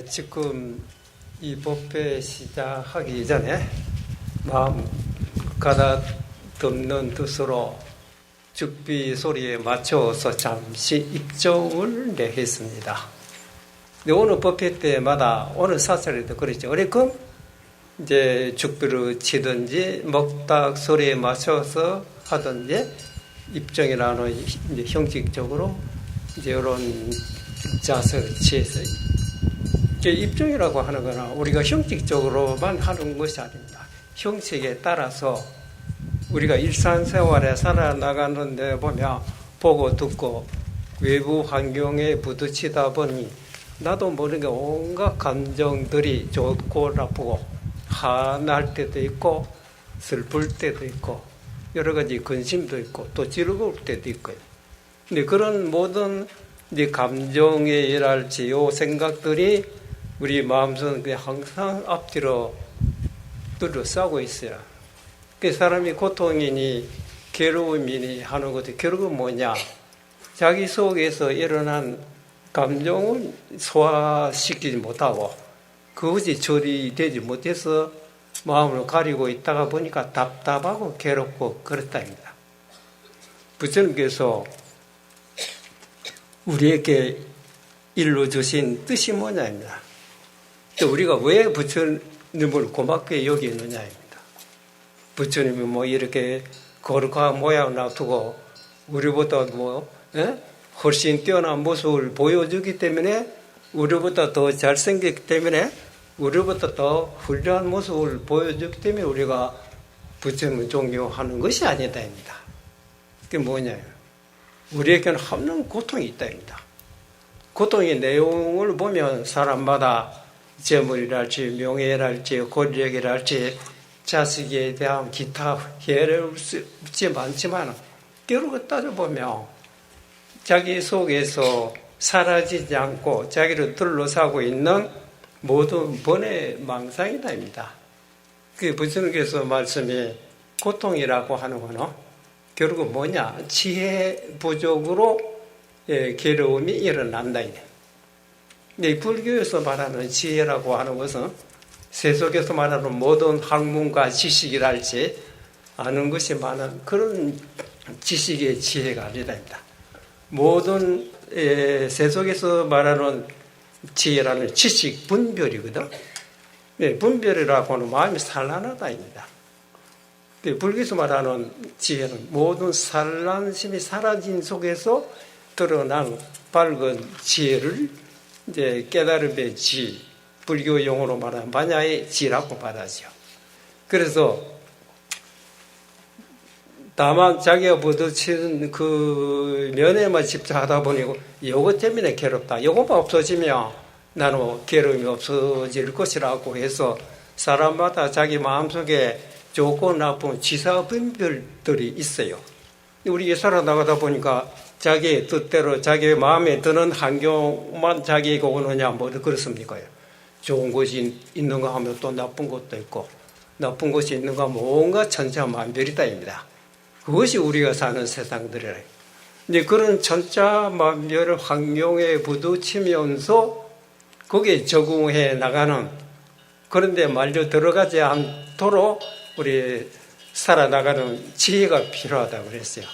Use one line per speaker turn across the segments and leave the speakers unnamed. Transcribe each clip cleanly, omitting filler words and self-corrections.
지금 이 법회 시작하기 전에 마음 가다듬는 뜻으로 죽비 소리에 맞춰서 잠시 입종을 내했습니다. 근데 오늘 법회 때마다 오늘 사설에도 그랬죠. 어리끔 이제 죽비를 치든지 먹닥 소리에 맞춰서 하든지 입종이라는 이제 형식적으로 이제 이런 자세를 취해서 입종이라고 하는 거는 우리가 형식적으로만 하는 것이 아닙니다. 형식에 따라서 우리가 일상생활에 살아나가는 데 보면 보고 듣고 외부 환경에 부딪히다 보니 나도 모르게 온갖 감정들이 좋고 나쁘고 화날 때도 있고 슬플 때도 있고 여러 가지 근심도 있고 또 즐거울 때도 있고요. 근데 그런 모든 이제 감정의 일할지 요 생각들이 우리 마음속에 항상 앞뒤로 둘러싸고 있어요. 그 사람이 고통이니 괴로움이니 하는 것도 결국은 뭐냐? 자기 속에서 일어난 감정을 소화시키지 못하고 그것이 처리되지 못해서 마음을 가리고 있다가 보니까 답답하고 괴롭고 그렇다입니다. 부처님께서 우리에게 일러주신 뜻이 뭐냐입니다. 또 우리가 왜 부처님을 고맙게 여기느냐입니다. 부처님이 뭐 이렇게 거룩한 모양을 놔두고 우리보다 훨씬 뛰어난 모습을 보여주기 때문에 우리보다 더 잘생겼기 때문에 우리보다 더 훌륭한 모습을 보여주기 때문에 우리가 부처님을 존경하는 것이 아니다입니다. 그게 뭐냐요? 우리에게는 없는 고통이 있다입니다. 고통의 내용을 보면 사람마다 재물이랄지 명예랄지 권력이랄지 자식에 대한 기타 해롭지 많지만 결국 따져보면 자기 속에서 사라지지 않고 자기를 둘러싸고 있는 모든 번의 망상이다입니다. 그 부처님께서 말씀이 고통이라고 하는 거는 결국 뭐냐? 지혜 부족으로 괴로움이 일어난다. 근데 불교에서 말하는 지혜라고 하는 것은 세속에서 말하는 모든 학문과 지식이랄지 아는 것이 많은 그런 지식의 지혜가 아니랍니다. 모든 세속에서 말하는 지혜라는 지식 분별이거든. 분별이라고 하는 마음이 산란하다입니다. 불교에서 말하는 지혜는 모든 산란심이 사라진 속에서 드러난 밝은 지혜를 이제 깨달음의 지, 불교 용어로 말하는 반야의 지라고 말하죠. 그래서 다만 자기가 부딪히는 그 면에만 집중하다 보니 이것 때문에 괴롭다. 이것만 없어지면 나는 괴로움이 없어질 것이라고 해서 사람마다 자기 마음속에 좋고 나쁜 지사분별들이 있어요. 우리 살아나가다 보니까 자기의 뜻대로 자기의 마음에 드는 환경만 자기가 오느냐 뭐 그렇습니까? 좋은 것이 있는가 하면 또 나쁜 것도 있고 나쁜 것이 있는가 하면 온갖 천차만별이다입니다. 그것이 우리가 사는 세상들이라. 근데 그런 천차만별 환경에 부딪히면서 거기에 적응해 나가는 그런데 말려 들어가지 않도록 우리 살아나가는 지혜가 필요하다고 그랬어요.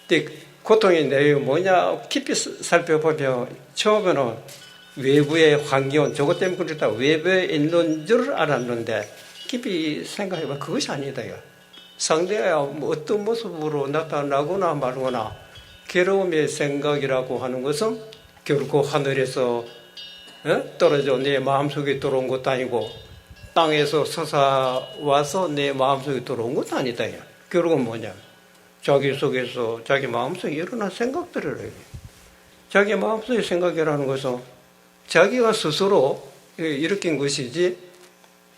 근데 고통의 내용이 뭐냐 깊이 살펴보면 처음에는 외부의 환경 저것 때문에 그렇다 외부에 있는 줄 알았는데 깊이 생각해보면 그것이 아니다. 상대가 뭐 어떤 모습으로 나타나거나 말거나 괴로움의 생각이라고 하는 것은 결코 하늘에서 떨어져 내 마음속에 들어온 것도 아니고 땅에서 솟아와서 내 마음속에 들어온 것도 아니다. 결국은 뭐냐? 자기 속에서 자기 마음속에 일어난 생각들을 해요. 자기 마음속의 생각이라는 것은 자기가 스스로 일으킨 것이지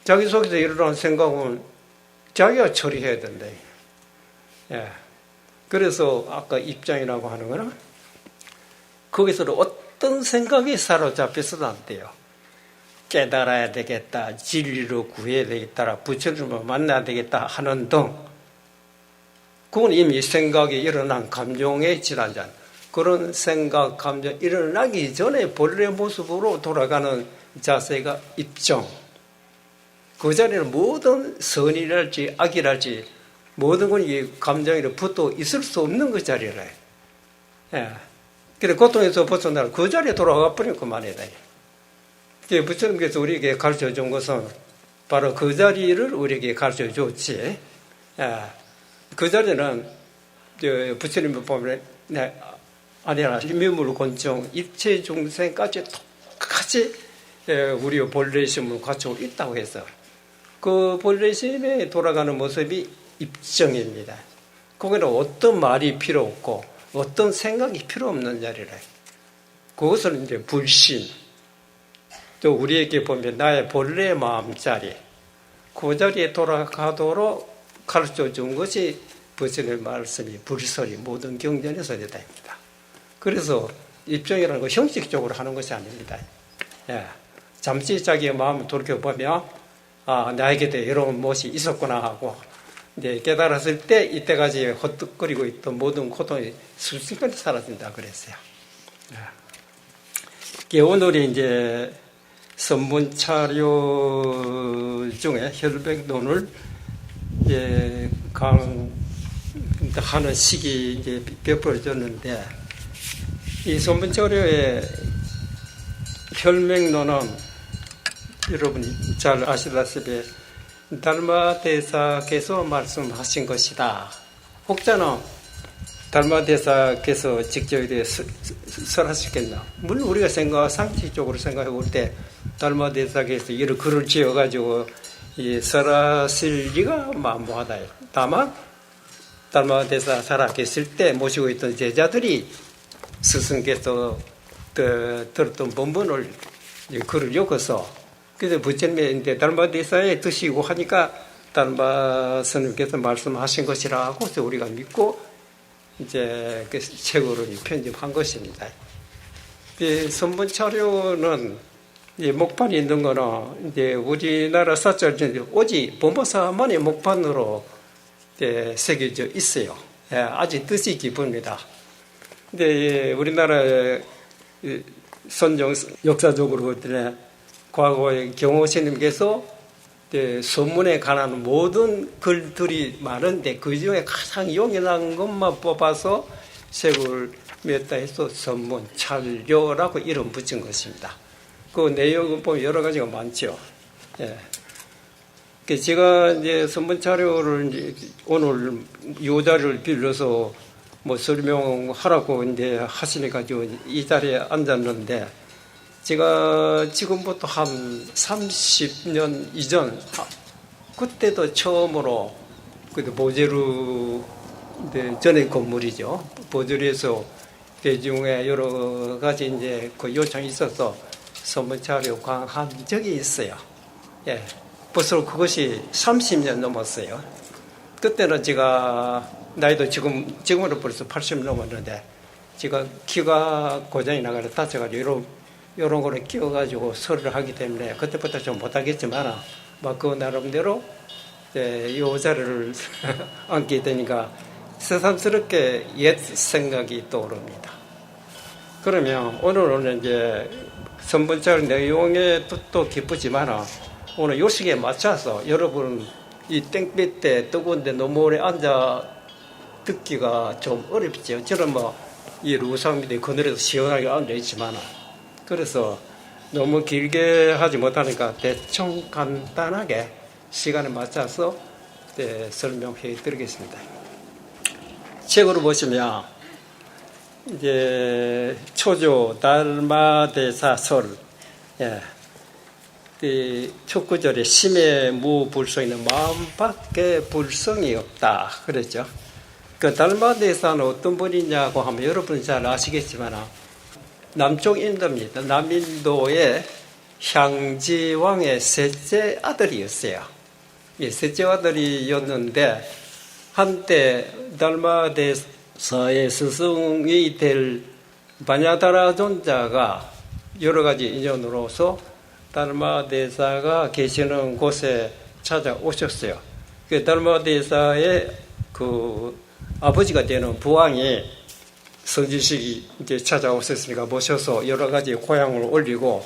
자기 속에서 일어난 생각은 자기가 처리해야 된다. 예. 그래서 아까 입장이라고 하는 거는 거기서 어떤 생각이 사로잡혀서도 안 돼요. 깨달아야 되겠다, 진리로 구해야 되겠다, 부처님을 만나야 되겠다 하는 등 그건 이미 생각이 일어난 감정의 질환자. 그런 생각, 감정 일어나기 전에 본래 모습으로 돌아가는 자세가 입정. 그 자리는 모든 선이랄지 악이랄지 모든 건 감정이 붙어 있을 수 없는 그 자리래. 예. 그래 고통에서 벗어나라 그 자리에 돌아가 버리면 그만이다. 부처님께서 우리에게 가르쳐 준 것은 바로 그 자리를 우리에게 가르쳐 줬지. 예. 그 자리는 부처님을 보면 아니라 미물곤충 입체 중생까지 똑같이 우리의 본래심을 갖추고 있다고 해서 그 본래심에 돌아가는 모습이 입정입니다. 거기는 어떤 말이 필요 없고 어떤 생각이 필요 없는 자리래. 그것을 이제 불심. 또 우리에게 보면 나의 본래 마음 자리. 그 자리에 돌아가도록 가르쳐 준 것이 부처님의 말씀이 불설이 모든 경전에서 되다입니다. 그래서 입정이라는 거 형식적으로 하는 것이 아닙니다. 예. 잠시 자기의 마음을 돌이켜보면 나에게도 이런 것이 있었구나 하고 이제 깨달았을 때 이때까지 헛떡거리고 있던 모든 고통이 순식간에 사라진다 그랬어요. 예. 오늘 이제 선문차료 중에 혈백론을 이제 하는 식이 이제 베풀어졌는데 이 선문차료의 혈맥론은 여러분이 잘 아시다시피 달마대사께서 말씀하신 것이다. 혹자는 달마대사께서 직접 이렇게 설하셨겠나? 물론 우리가 상식적으로 생각해 볼 때 달마대사께서 이런 글을 지어가지고 설하실 리가 만무하다. 다만 달마대사 살아계실 때 모시고 있던 제자들이 스승께서 들었던 본문을 글을 엮어서 그래서 부처님이 이제 달마대사에 드시고 하니까 달마 스님께서 말씀하신 것이라고 해서 우리가 믿고 이제 그 책으로 편집한 것입니다. 선문차료는 목판이 있는 거는 이제 우리나라 사찰 중에 오직 보모사만의 목판으로 새겨져 있어요. 아주 뜻이 깊습니다. 근데 우리나라 선종 역사적으로 과거에 경호스님께서 선문에 관한 모든 글들이 많은데 그 중에 가장 용이한 것만 뽑아서 책을 냈다 해서 선문차료라고 이름 붙인 것입니다. 그 내용은 보면 여러 가지가 많죠. 예. 제가 이제 선문차료를 오늘 이 자리를 빌려서 설명하라고 이제 하시니까 이 자리에 앉았는데 제가 지금부터 한 30년 이전 그때도 처음으로 보제루 전에 건물이죠. 보제루에서 대중에 여러 가지 이제 그 요청이 있어서 선문차료 강한 적이 있어요. 예. 벌써 그것이 30년 넘었어요. 그때는 제가 나이도 지금으로 벌써 80 넘었는데 제가 키가 고장이 나가지고 다쳐가지고 이런 거를 끼워가지고 설을 하기 때문에 그때부터 좀 못하겠지만 그 나름대로 이 자리를 앉게 되니까 새삼스럽게 옛 생각이 떠오릅니다. 그러면 오늘은 이제 선문차료 내용의 뜻도 기쁘지만 오늘 요식에 맞춰서 여러분 이 땡볕 때 뜨거운데 너무 오래 앉아 듣기가 좀 어렵죠. 저는 이 루상 밑에 그늘에서 시원하게 앉아있지만 그래서 너무 길게 하지 못하니까 대충 간단하게 시간에 맞춰서 설명해 드리겠습니다. 책으로 보시면 이제 초조 달마대사설 첫 구절에 심에 무불성이는 마음밖에 불성이 없다 그랬죠. 그 달마대사는 어떤 분이냐고 하면 여러분 잘 아시겠지만 남쪽 인도입니다. 남인도의 향지왕의 셋째 아들이었어요. 셋째 아들이었는데 한때 달마대사의 스승이 될 바냐다라존자가 여러 가지 인연으로서 달마대사가 계시는 곳에 찾아오셨어요. 그 달마대사의 그 아버지가 되는 부왕이 선지식이 이제 찾아오셨으니까 모셔서 여러 가지 고향을 올리고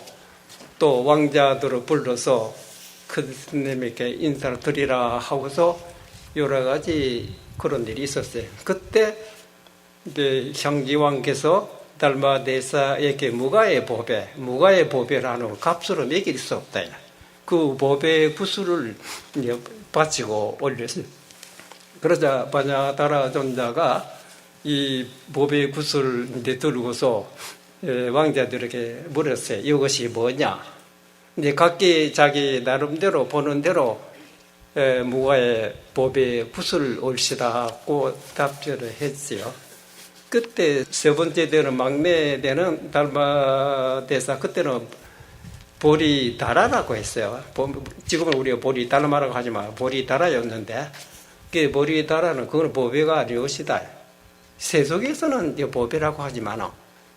또 왕자들을 불러서 큰 스님에게 인사를 드리라 하고서 여러 가지 그런 일이 있었어요. 그때 이제 형제왕께서 달마대사에게 무가의 보배라는 값으로 매길 수 없다. 그 보배 구슬을 이제 바치고 올렸어요. 그러자 바냐다라 존자가 이 보배 구슬을 이제 들고서 왕자들에게 물었어요. 이것이 뭐냐? 이제 각기 자기 나름대로 보는 대로 무가의 보배 구슬 올시라고 답변을 했지요. 그때 세 번째 되는 막내 되는 달마대사 그때는 보리다라라고 했어요. 지금은 우리가 보리달마라고 하지만 보리다라였는데 그 보리다라는 그건 보배가 아니었시다. 세속에서는 보배라고 하지만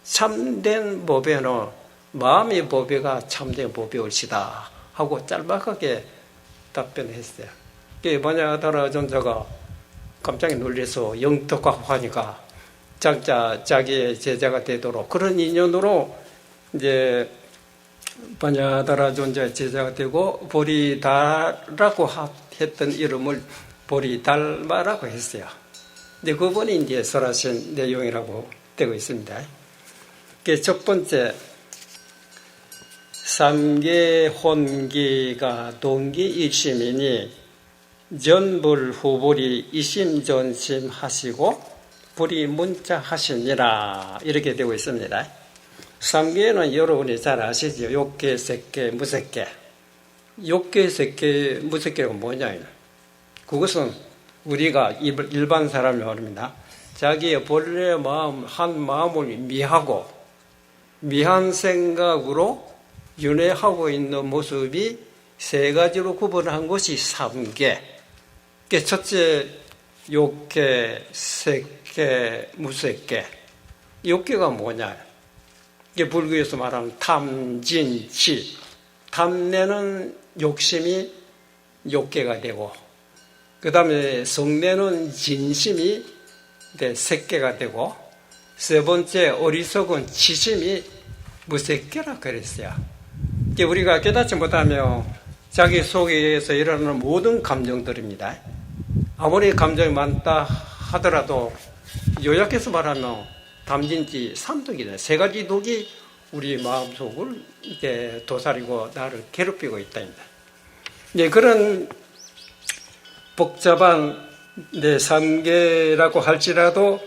참된 보배는 마음의 보배가 참된 보배올시다 하고 짤막하게 답변했어요. 바냐다라 존자가 깜짝 놀라서 영덕하고 하니까 장자 자기의 제자가 되도록 그런 인연으로 이제 바냐다라 존자의 제자가 되고 보리다라고 했던 이름을 보리달마라고 했어요. 근데 그분이 이제 설하신 내용이라고 되고 있습니다. 첫 번째, 삼계 혼기가 동기 일심이니 전불 후불이 이심전심 하시고 불이 문자 하시니라 이렇게 되고 있습니다. 삼계는 여러분이 잘 아시죠? 욕계, 색계, 무색계. 욕계, 색계, 무색계가 뭐냐? 그것은 우리가 일반 사람이 말입니다. 자기의 본래 마음, 한 마음을 미하고 미한 생각으로 윤회하고 있는 모습이 세 가지로 구분한 것이 삼계. 첫째, 욕계, 색계, 무색계. 욕계가 뭐냐? 이게 불교에서 말하는 탐진치. 탐내는 욕심이 욕계가 되고, 그 다음에 성내는 진심이 색계가 되고, 세 번째 어리석은 치심이 무색계라 그랬어요. 우리가 깨닫지 못하면 자기 속에서 일어나는 모든 감정들입니다. 아무리 감정이 많다 하더라도 요약해서 말하면 담진지 삼독이다. 세 가지 독이 우리 마음속을 이렇게 도사리고 나를 괴롭히고 있다입니다. 그런 복잡한 삼계라고 할지라도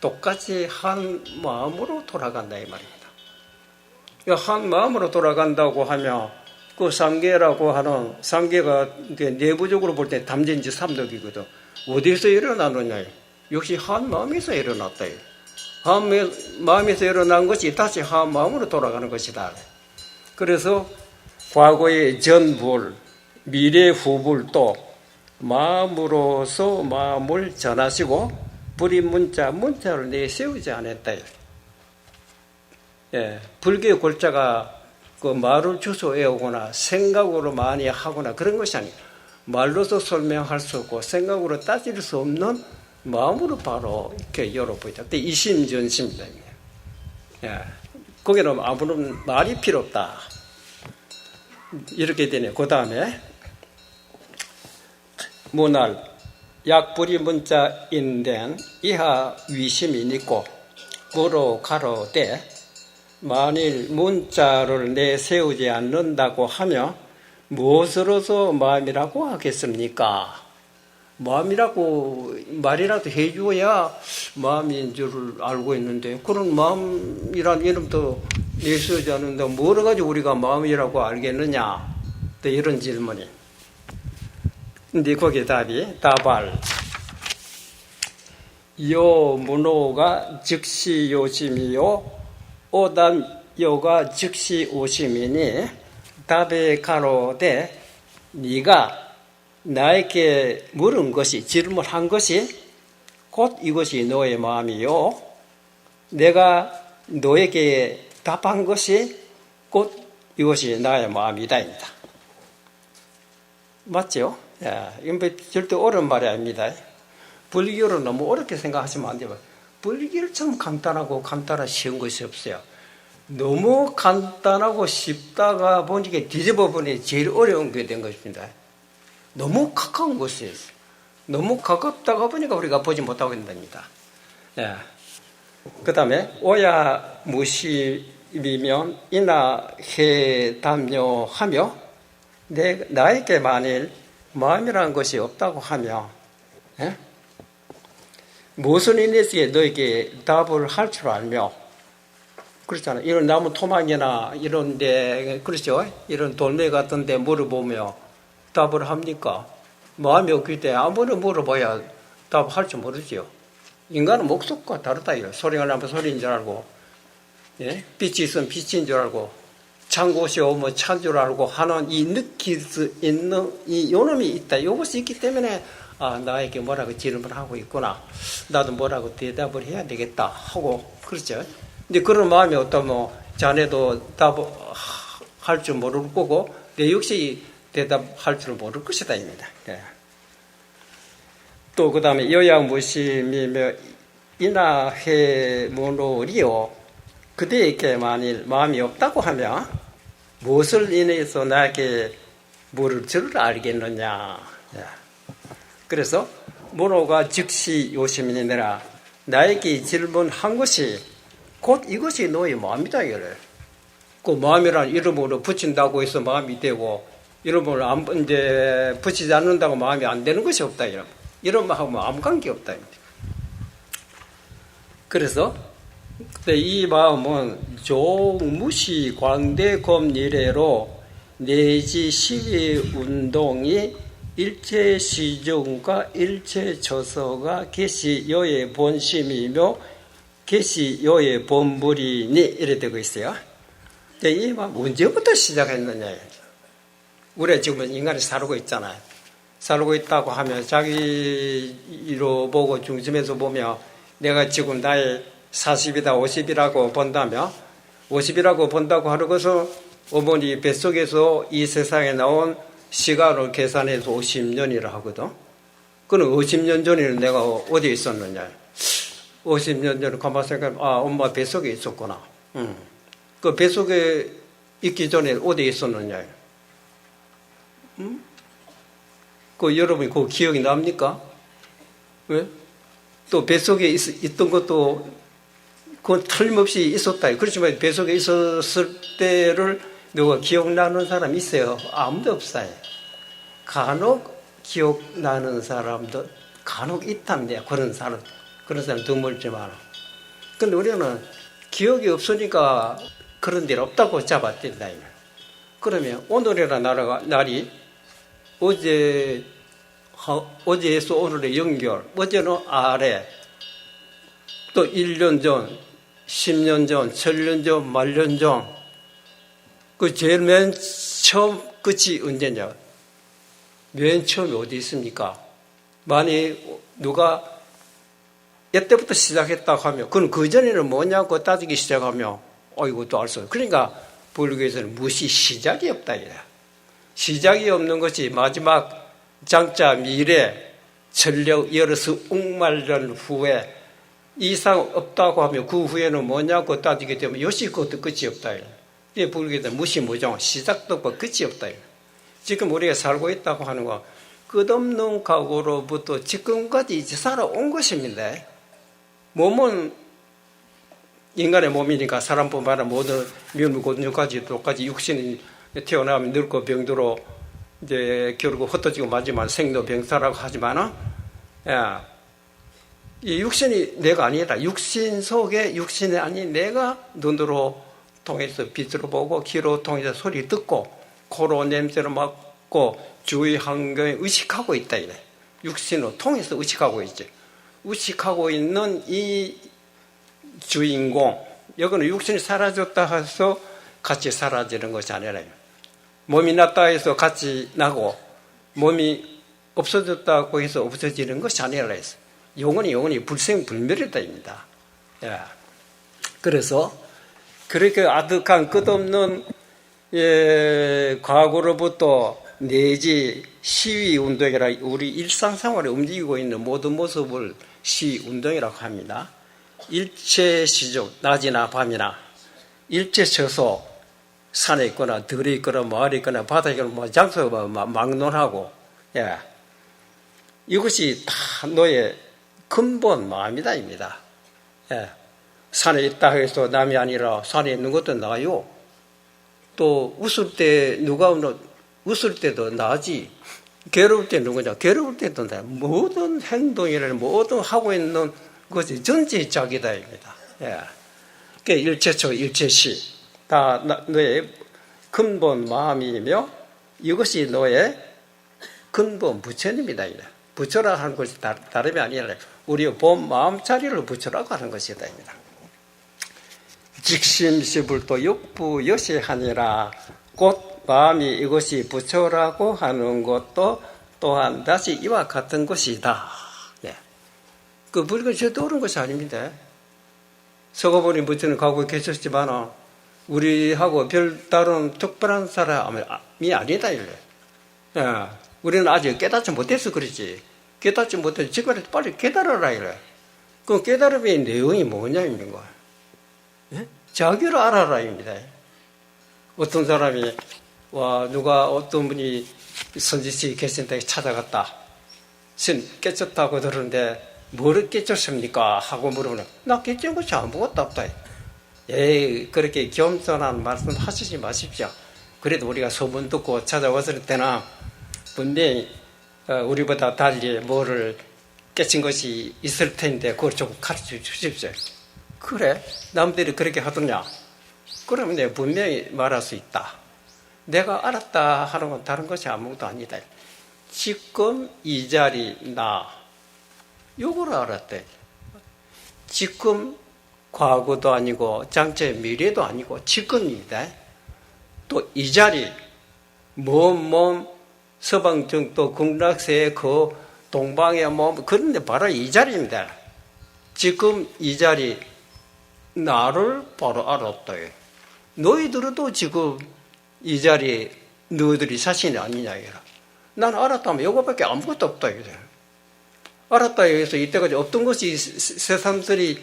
똑같이 한 마음으로 돌아간다 이 말입니다. 한 마음으로 돌아간다고 하면 그 삼계라고 하는 삼계가 내부적으로 볼 때 담진지 삼독이거든. 어디서 일어나느냐? 역시 한 마음에서 일어났다. 한 마음에서 일어난 것이 다시 한 마음으로 돌아가는 것이다. 그래서 과거의 전불, 미래 후불도 마음으로서 마음을 전하시고 불이 문자를 내세우지 않았다. 불교의 골자가 그 말을 주소 외우거나 생각으로 많이 하거나 그런 것이 아니고 말로서 설명할 수 없고 생각으로 따질 수 없는 마음으로 바로 이렇게 열어보이다. 이심전심이다. 거기는 아무런 말이 필요 없다. 이렇게 되네. 그 다음에 문할 약불이 문자인된 이하 위심이 있고 무로 가로되 만일 문자를 내세우지 않는다고 하며 무엇으로서 마음이라고 하겠습니까? 마음이라고 말이라도 해줘야 마음인 줄을 알고 있는데 그런 마음이란 이름도 내세우지 않는다. 뭐를 가지고 우리가 마음이라고 알겠느냐? 또 이런 질문이. 근데 거기에 답알. 요 문호가 즉시 요심이요 오담요가 즉시 오심이니 답에 가로되 네가 나에게 물은 것이 질문한 것이 곧 이것이 너의 마음이요 내가 너에게 답한 것이 곧 이것이 나의 마음이다입니다. 맞죠? 이건 절대 어려운 말이 아닙니다. 불교를 너무 어렵게 생각하시면 안 돼요. 불길처럼 간단한 쉬운 것이 없어요. 너무 간단하고 쉽다가 보니까 뒤집어 보니 제일 어려운 게 된 것입니다. 너무 가까운 것이에요. 너무 가깝다가 보니까 우리가 보지 못하고 있답니다. 예. 그 다음에 오야 무심이면 이나 해담요하며 나에게 만일 마음이라는 것이 없다고 하며, 예? 무슨 인해서 너에게 답을 할 줄 알며, 그렇잖아요. 이런 나무 토막이나 이런데, 그렇죠? 이런 돌멩이 같은데 물어보며 답을 합니까? 마음이 없기 때문에 아무리 물어봐야 답할 줄 모르죠. 인간은 목속과 다르다. 소리가 나면 소리인 줄 알고, 예? 빛이 있으면 빛인 줄 알고, 찬 곳이 오면 찬 줄 알고 하는 이 느낄 수 있는 이 요놈이 있다. 이것이 있기 때문에 나에게 뭐라고 질문을 하고 있구나. 나도 뭐라고 대답을 해야 되겠다 하고 그렇죠. 근데 그런 마음이 없다면 자네도 답할 줄 모를 거고 내 역시 대답할 줄 모를 것이다 입니다. 네. 또 그 다음에 여양무심이며 이나해무노리요 그대에게 만일 마음이 없다고 하면 무엇을 인해서 나에게 물을 줄 알겠느냐. 그래서 문호가 즉시 요심이니라 나에게 질문한 것이 곧 이것이 너의 마음이다. 그 마음이란 이름으로 붙인다고 해서 마음이 되고 이름으로 이제 붙이지 않는다고 마음이 안 되는 것이 없다. 이런 마음은 아무 관계 없다. 그래서 이 마음은 종무시 광대검리래로 내지 시위 운동이 일체 시중과 일체 저서가 계시여의 본심이며 계시여의 본불이니 이래 되고 있어요. 이 마음 언제부터 시작했느냐. 우리가 지금 인간이 살고 있잖아요. 살고 있다고 하면 자기로 보고 중심에서 보면 내가 지금 나의 40이다 50이라고 본다며 50이라고 본다고 하는 것은 어머니 뱃속에서 이 세상에 나온 시간을 계산해서 50년이라 하거든. 그럼 50년 전에는 내가 어디에 있었느냐. 50년 전에 가만 생각하면 엄마 뱃속에 있었구나. 그 뱃속에 있기 전에 어디에 있었느냐. 그 여러분이 그 기억이 납니까? 왜? 또 뱃속에 있던 것도 그건 틀림없이 있었다. 그렇지만 뱃속에 있었을 때를 누가 기억나는 사람이 있어요? 아무도 없어요. 간혹 기억나는 사람도 간혹 있답니다. 그런 사람 드물지만. 근데 우리는 기억이 없으니까 그런 일 없다고 잡아댄다. 그러면 오늘이라는 날이 어제에서 오늘의 연결, 어제는 아래, 또 1년 전, 10년 전, 1000년 전, 만년 전, 그 제일 맨 처음 끝이 언제냐? 맨 처음이 어디 있습니까? 만약 누가 이때부터 시작했다고 하면, 그건 그전에는 뭐냐고 따지기 시작하면, 이것도 알 수 없어요. 그러니까 불교에서는 무시 시작이 없다. 시작이 없는 것이 마지막 장자 미래, 전력 열어서 웅말년 후에 이상 없다고 하면 그 후에는 뭐냐고 따지게 되면 역시 그것도 끝이 없다. 이게 불교에서 무시무정, 시작도 없고 끝이 없다. 지금 우리가 살고 있다고 하는 건 끝없는 각오로부터 지금까지 살아온 것입니다. 몸은 인간의 몸이니까 사람뿐만 아니라 모든 미혼무곤주까지 똑같이 육신이 태어나면 늙고 병들어 이제 결국 흩어지고 마지막 생로병사라고 하지만은 이 육신이 내가 아니라 육신 속에 육신이 아닌 내가 눈으로 통해서 빛으로 보고 귀로 통해서 소리 듣고 코로 냄새를 맡고 주위 환경에 의식하고 있다. 이래. 육신을 통해서 의식하고 있지. 의식하고 있는 이 주인공, 여기는 육신이 사라졌다 해서 같이 사라지는 것이 아니라 몸이 났다 해서 같이 나고 몸이 없어졌다고 해서 없어지는 것이 아니라 해서 영원히 불생불멸이다입니다. 그래서 그렇게 아득한 끝없는 과거로부터 내지 시위운동이라 우리 일상생활에 움직이고 있는 모든 모습을 시위운동이라고 합니다. 일체시중, 낮이나 밤이나 일체처소, 산에 있거나 들에 있거나 마을에 있거나 바다에 있거나 뭐 장소가 막론하고, 예. 이것이 다 너의 근본 마음이다입니다. 예. 산에 있다 해서 남이 아니라 산에 있는 것도 나요. 또 웃을 때 누가 웃을 때도 나지. 괴로울 때 누구냐? 괴로울 때도 나. 모든 행동이나 모든 하고 있는 것이 전지작이다입니다. 예. 그 일체처 일체시 다 너의 근본 마음이며 이것이 너의 근본 부처님이다. 부처라 하는 것이 다름이 아니라 우리의 본 마음자리를 부처라고 하는 것이다. 직심시불도 육부여시하니라. 곧 마음이 이것이 부처라고 하는 것도 또한 다시 이와 같은 것이다. 네. 그 불교 절대 옳은 것이 아닙니다. 서거보니 부처는 가고 계셨지만 우리하고 별다른 특별한 사람이 아니다. 예. 우리는 아직 깨닫지 못해서 그렇지. 깨닫지 못해서 지금 빨리 깨달아라. 이래. 그 깨달음의 내용이 뭐냐입니까? 예? 자기를 알아라입니다. 어떤 사람이 누가 어떤 분이 선지식이 계신데 찾아갔다. 신 깨쳤다고 들었는데 뭐를 깨쳤습니까? 하고 물으면 나 깨친 것이 아무것도 없다. 에이, 그렇게 겸손한 말씀 하시지 마십시오. 그래도 우리가 소문 듣고 찾아왔을 때나 분명히 우리보다 달리 뭐를 깨친 것이 있을 텐데 그걸 좀 가르쳐 주십시오. 그래? 남들이 그렇게 하더냐? 그러면 내가 분명히 말할 수 있다. 내가 알았다 하는 건 다른 것이 아무것도 아니다. 지금 이 자리 나 요거를 알았대. 지금 과거도 아니고 장차 미래도 아니고 지금입니다. 또 이 자리 몸 서방정도 극락세의 그 동방의 몸 그런데 바로 이 자리입니다. 지금 이 자리 나를 바로 알았다. 너희들도 지금 이 자리에 너희들이 자신이 아니냐 이라. 난 알았다면 이거밖에 아무것도 없다 이래. 알았다 해서 이때까지 어떤 것이 새삼스레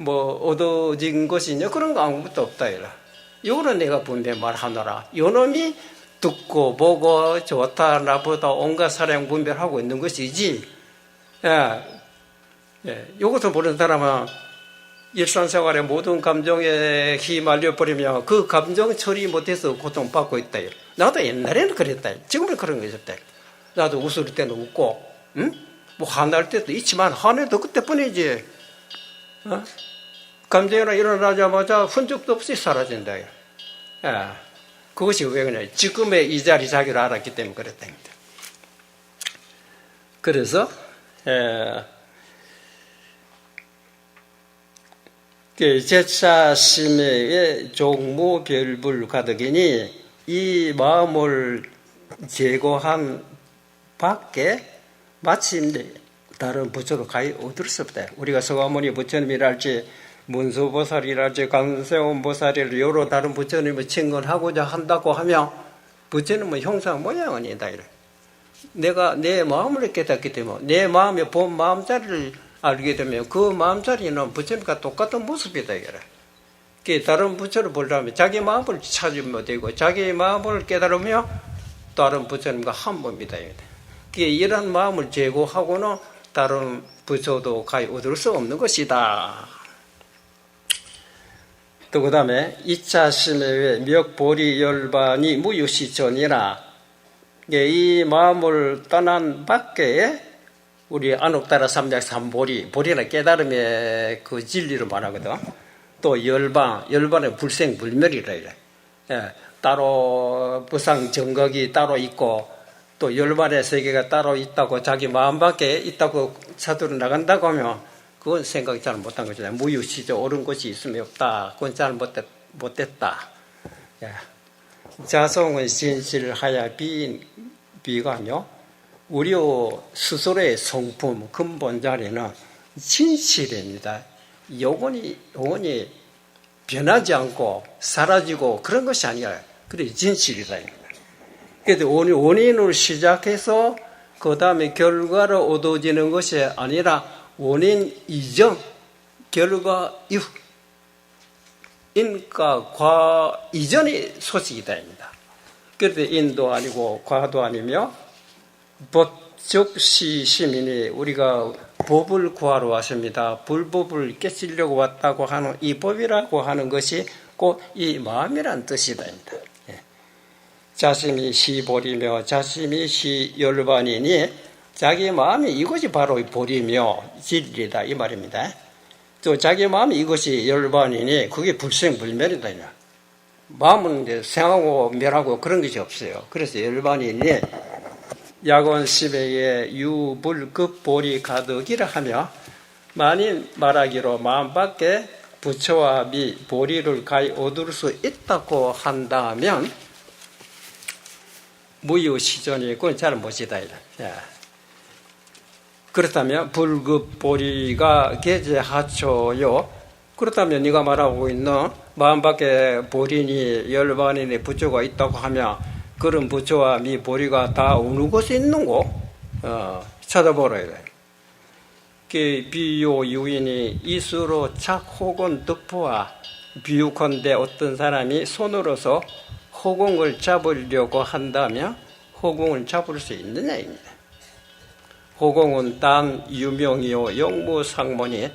얻어진 것이냐 그런 거 아무것도 없다 이라. 이거는 내가 분명히 말하노라. 요놈이 듣고 보고 좋다 나쁘다 온갖 사량 분별하고 있는 것이지. 이것을 모르는 사람은 일상생활의 모든 감정에 휘말려 버리면 그 감정 처리 못해서 고통받고 있다. 나도 옛날에는 그랬다. 지금은 그런 거 있었다. 나도 웃을 때는 웃고, 화날 때도 있지만 화내도 그때뿐이지. 감정이 일어나자마자 흔적도 없이 사라진다. 그것이 왜 그러냐. 지금의 이 자리 자기를 알았기 때문에 그랬다. 그래서 제차심의 종무별불 가득이니 이 마음을 제거한 밖에 마침내 다른 부처로 가히 얻을 수 없다. 우리가 서가모니 부처님이랄지 문수보살이랄지 관세음보살이랄지 여러 다른 부처님을 칭언하고자 한다고 하면 부처님은 형상 모양은 아니다. 내가 내 마음을 깨닫기 때문에 내 마음의 본 마음자리를 알게 되면 그 마음자리는 부처님과 똑같은 모습이다. 다른 부처를 보려면 자기 마음을 찾으면 되고 자기 마음을 깨달으며 다른 부처님과 한 몸이다. 이런 마음을 제거하고는 다른 부처도 가히 얻을 수 없는 것이다. 또 그 다음에 이차심의 멱보리 열반이 무유시전이라. 이 마음을 떠난 밖에 우리 안옥따라 삼작 삼보리, 보리는 깨달음의 그 진리를 말하거든. 또 열반의 불생불멸이라 이래. 따로 부상 정각이 따로 있고 또 열반의 세계가 따로 있다고 자기 마음 밖에 있다고 찾으러 나간다고 하면 그건 생각이 잘 못한 거잖아요. 무유시죠. 옳은 것이 있으면 없다. 그건 잘 못됐다. 자성의 진실하야 비가며 우리 스스로의 성품 근본 자리는 진실입니다. 영원히 변하지 않고 사라지고 그런 것이 아니라 그래 진실이다. 그래서 원인을 시작해서 그 다음에 결과로 얻어지는 것이 아니라 원인 이전 결과 이후 인과 과 이전의 소식이다 입니다. 그런데 인도 아니고 과도 아니며 법적시 시민이 우리가 법을 구하러 왔습니다. 불법을 깨치려고 왔다고 하는 이 법이라고 하는 것이 곧 이 마음이란 뜻이다. 자심이 시보리며 자심이 시열반이니 자기 마음이 이것이 바로 보리며 진리다 이 말입니다. 또 자기 마음이 이것이 열반이니 그게 불생불멸이다. 마음은 이제 생하고 멸하고 그런 것이 없어요. 그래서 열반이니 약원 시베에 유불급보리 가득이라 하며 만일 말하기로 마음밖에 부처와 미 보리를 가히 얻을 수 있다고 한다면 무유시전이 그건 잘 못이다. 그렇다면 불급보리가 계제하초요. 그렇다면 네가 말하고 있는 마음밖에 보리니 열반이니 부처가 있다고 하면 그런 부처와 미 보리가 다 어느 곳에 있는고 찾아보라. 비유 유인이 이수로 착 혹은 득포와 비유컨대 어떤 사람이 손으로서 호공을 잡으려고 한다면 호공을 잡을 수 있느냐입니다. 호공은 단 유명이요 영무상문이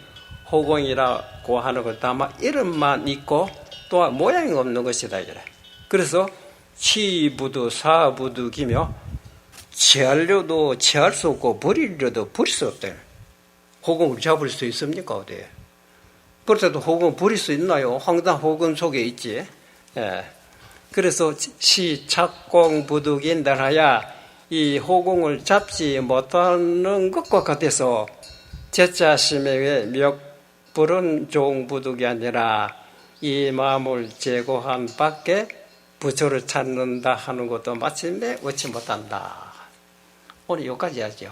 호공이라고 하는 것 다만 이름만 있고 또한 모양이 없는 것이다. 그래서 치부도 사부득이며 취하려도 취할 수 없고 버리려도 버릴 수 없다. 호공을 잡을 수 있습니까? 어디? 그렇다도 호공 버릴 수 있나요? 황당 호공 속에 있지. 그래서 시착공부득인 달하야 이 호공을 잡지 못하는 것과 같아서 제자심의 멱불은 종부득이 아니라 이 마음을 제고한 밖에 부처를 찾는다 하는 것도 마침내 얻지 못한다. 오늘 여기까지 하죠.